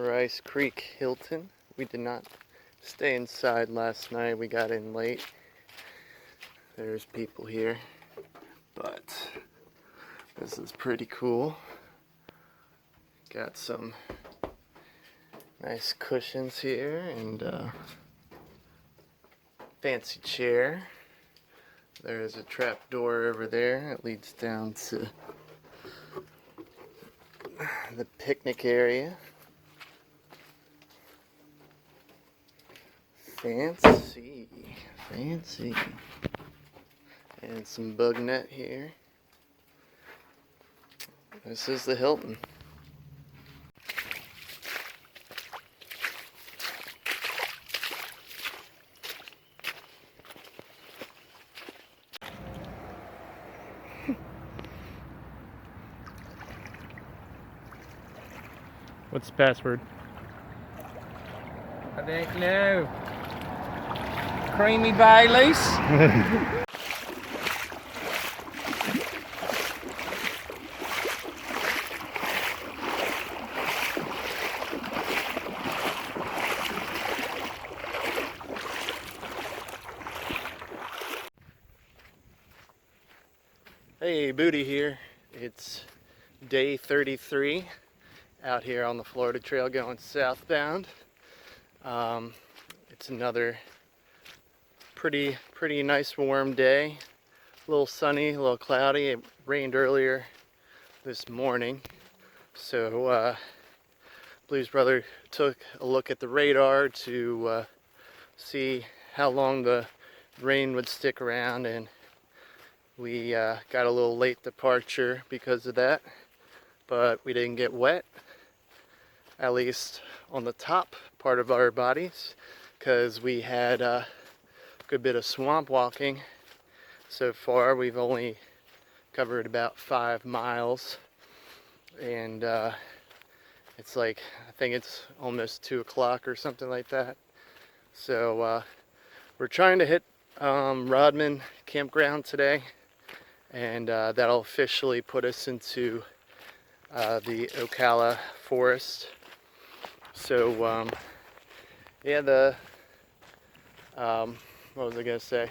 Rice Creek Hilton. We did not stay inside last night. We got in late. There's people here, but this is pretty cool. Got some nice cushions here and fancy chair. There's a trap door over there. It leads down to the picnic area. Fancy. And some bug net here. This is the Hilton. What's the password? I don't know. Creamy Baileys. Hey, Booty here. It's day 33 out here on the Florida Trail going southbound. It's another pretty nice warm day. A little sunny, a little cloudy. It rained earlier this morning. So Blues Brother took a look at the radar to see how long the rain would stick around, and we got a little late departure because of that, but we didn't get wet, at least on the top part of our bodies, because we had a good bit of swamp walking. So far we've only covered about 5 miles, and it's like, I think it's almost 2 o'clock or something like that. So we're trying to hit Rodman Campground today, and that'll officially put us into the Ocala forest. So yeah, what was I gonna say?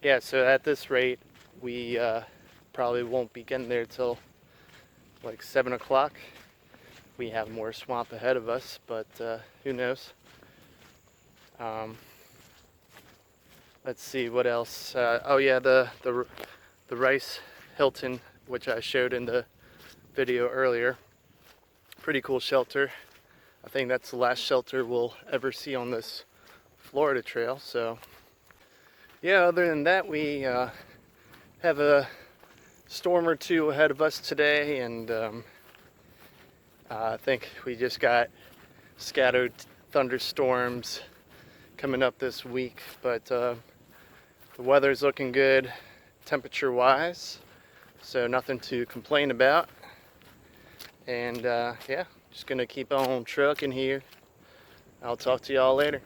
Yeah, so at this rate we probably won't be getting there till like 7 o'clock. We have more swamp ahead of us, but who knows. Let's see what else. Oh yeah, the Rice Hilton, which I showed in the video earlier. Pretty cool shelter. I think that's the last shelter we'll ever see on this Florida Trail. So yeah, other than that, we have a storm or two ahead of us today, and I think we just got scattered thunderstorms coming up this week, but the weather's looking good temperature wise, so nothing to complain about. And yeah, just gonna keep on trucking here. I'll talk to y'all later.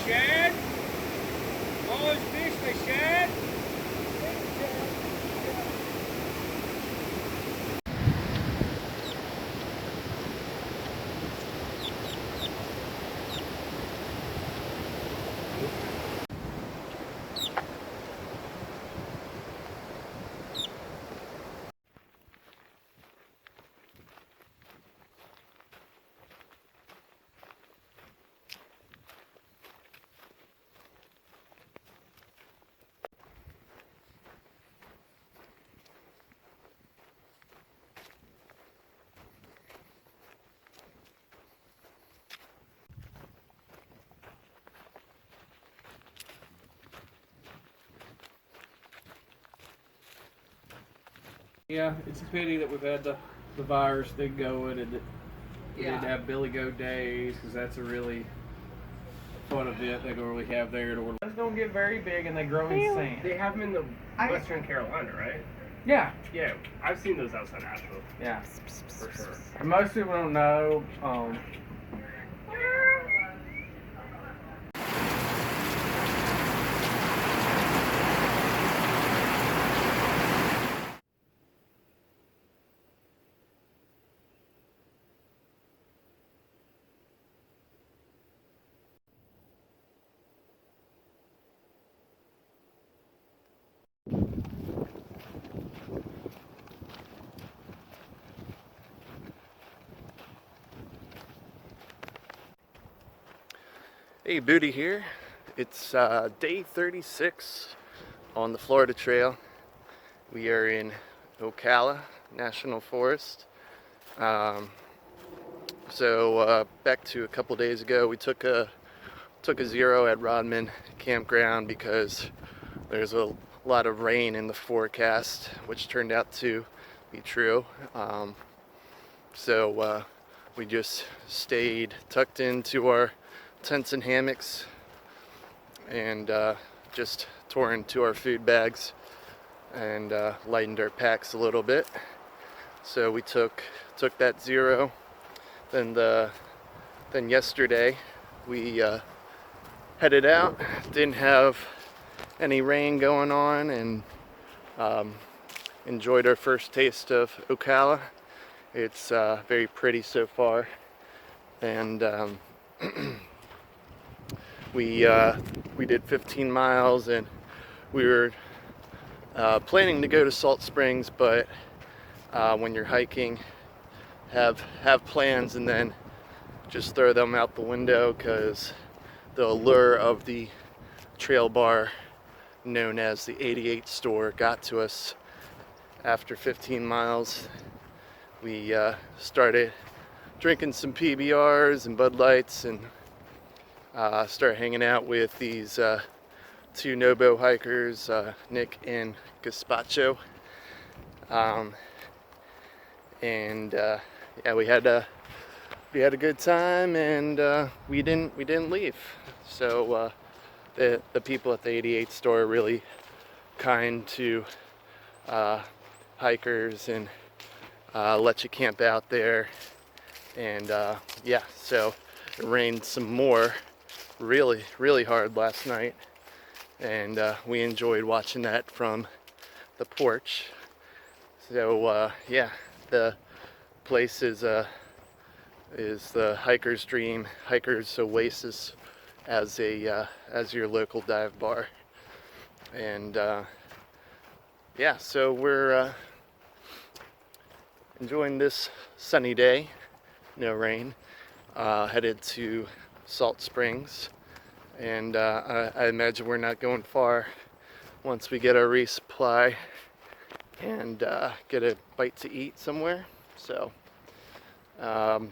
Shed? Oh, is this the shed? Yeah, it's a pity that we've had the virus thing going and that we didn't have Billy Goat Days, because that's a really fun event they normally have there in Orlando. Those don't get very big and they grow in sand. They have them in the Western Carolina, right? Yeah. Yeah, I've seen those outside Asheville. Yeah. For sure. And most people don't know. Hey, Booty here. It's day 36 on the Florida Trail. We are in Ocala National Forest. Back to a couple days ago, we took a zero at Rodman Campground because there's a lot of rain in the forecast, which turned out to be true. We just stayed tucked into our tents and hammocks and just tore into our food bags and lightened our packs a little bit. So we took that zero. Then yesterday we headed out. Didn't have any rain going on, and enjoyed our first taste of Ocala. It's very pretty so far, and we did 15 miles, and we were planning to go to Salt Springs, but when you're hiking, have plans and then just throw them out the window because the allure of the trail bar known as the 88 store got to us. After 15 miles, we started drinking some PBRs and Bud Lights and started hanging out with these two Nobo hikers, Nick and Gazpacho. Yeah, we had a good time, and we didn't leave. So the people at the 88 store are really kind to hikers and let you camp out there. And yeah, so it rained some more really hard last night, and we enjoyed watching that from the porch. So yeah, the place is the hiker's dream, hiker's oasis, as your local dive bar. And yeah, so we're enjoying this sunny day, no rain, headed to Salt Springs, and I imagine we're not going far once we get our resupply and get a bite to eat somewhere. So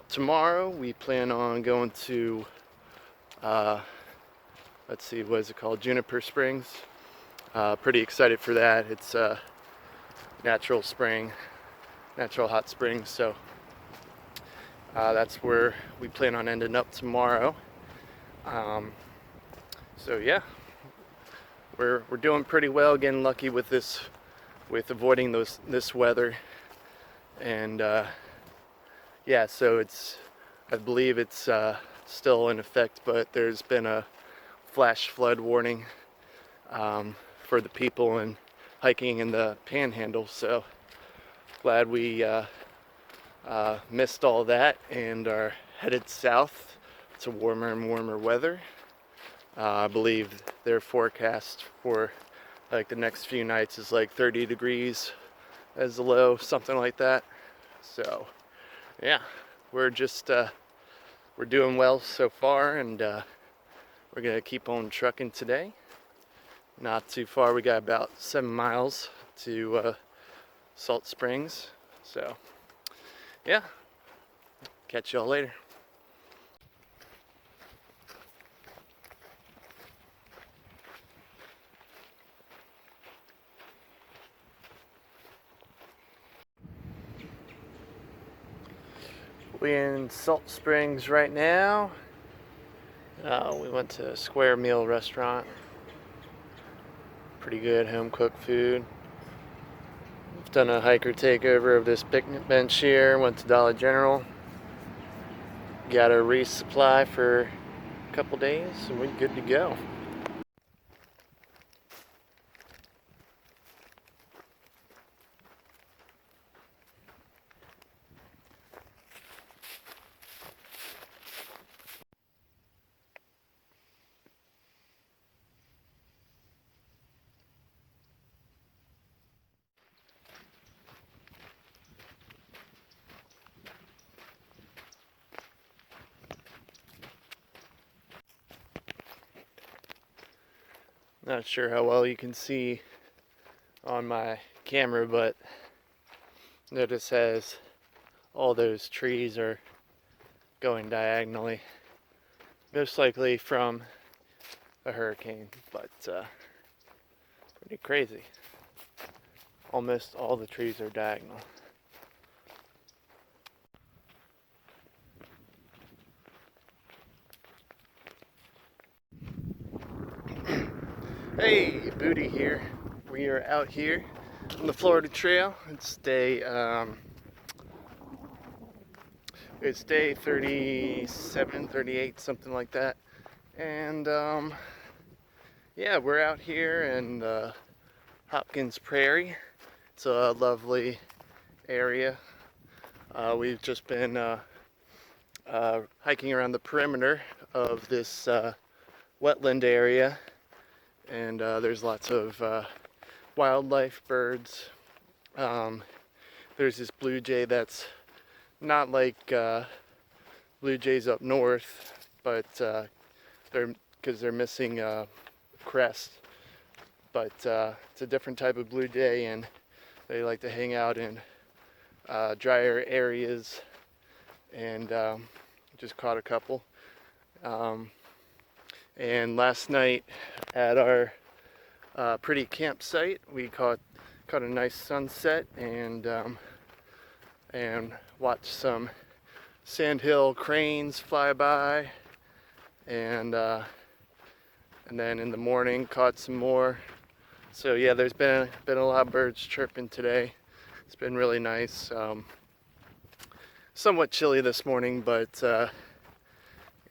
tomorrow we plan on going to let's see, what is it called? Juniper Springs. Pretty excited for that. It's a natural spring, natural hot spring. So that's where we plan on ending up tomorrow. So yeah, we're doing pretty well. Getting lucky with avoiding this weather, and yeah. So I believe it's still in effect, but there's been a flash flood warning for the people hiking in the Panhandle. So glad we missed all that and are headed south to warmer and warmer weather. I believe their forecast for like the next few nights is like 30 degrees as the low, something like that. So yeah, we're doing well so far, and we're gonna keep on trucking today. Not too far. We got about 7 miles to Salt Springs. So yeah, catch y'all later. We're in Salt Springs right now. We went to Square Meal Restaurant. Pretty good home cooked food. We've done a hiker takeover of this picnic bench here. Went to Dollar General. Got a resupply for a couple days, and we're good to go. Not sure how well you can see on my camera, but notice as all those trees are going diagonally, most likely from a hurricane, but pretty crazy. Almost all the trees are diagonal. Hey, Booty here. We are out here on the Florida Trail. It's day 37, 38, something like that. And yeah, we're out here in Hopkins Prairie. It's a lovely area. We've just been hiking around the perimeter of this wetland area, and there's lots of wildlife, birds. There's this blue jay that's not like blue jays up north, but they're missing crest. But it's a different type of blue jay, and they like to hang out in drier areas, and just caught a couple. And last night at our pretty campsite, we caught a nice sunset, and watched some sandhill cranes fly by, and then in the morning caught some more. So yeah, there's been a lot of birds chirping today. It's been really nice. Somewhat chilly this morning, but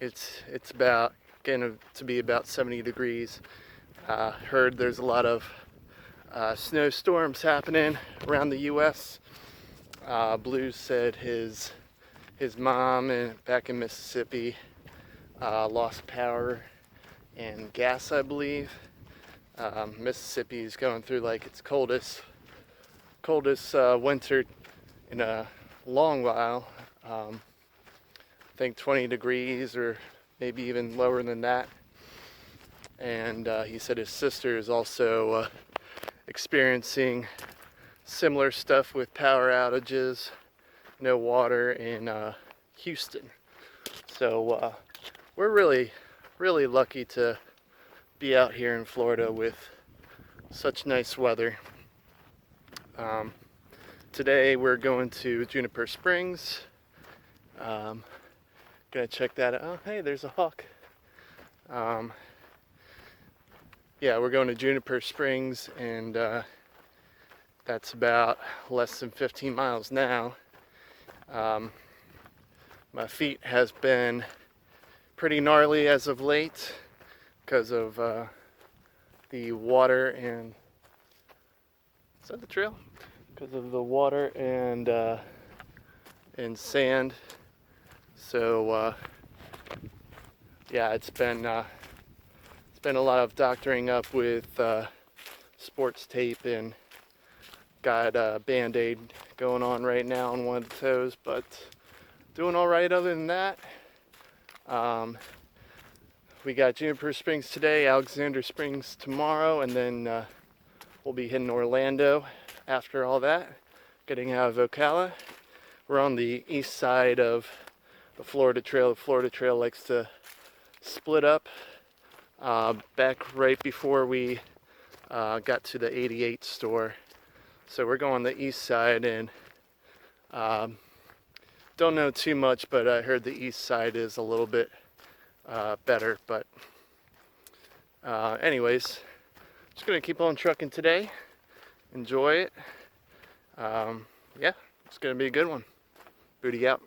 it's about going to be about 70 degrees. Heard there's a lot of snowstorms happening around the U.S. Blue said his mom back in Mississippi lost power and gas, I believe. Mississippi is going through like its coldest winter in a long while. I think 20 degrees or maybe even lower than that. And he said his sister is also experiencing similar stuff with power outages, no water in Houston. So we're really lucky to be out here in Florida with such nice weather. Today we're going to Juniper Springs. Gonna check that out. Oh, hey, there's a hawk. Yeah, we're going to Juniper Springs, and that's about less than 15 miles now. My feet has been pretty gnarly as of late because of the water and... Is that the trail? Because of the water and sand. So yeah, it's been a lot of doctoring up with sports tape, and got a band-aid going on right now on one of the toes, but doing all right other than that. We got Juniper Springs today, Alexander Springs tomorrow, and then we'll be hitting Orlando after all that, getting out of Ocala. We're on the east side of the Florida Trail. The Florida Trail likes to split up back right before we got to the 88 store. So we're going the east side, and Don't know too much, but I heard the east side is a little bit better. But anyways, just gonna keep on trucking today. Enjoy it. Yeah, it's gonna be a good one. Booty out.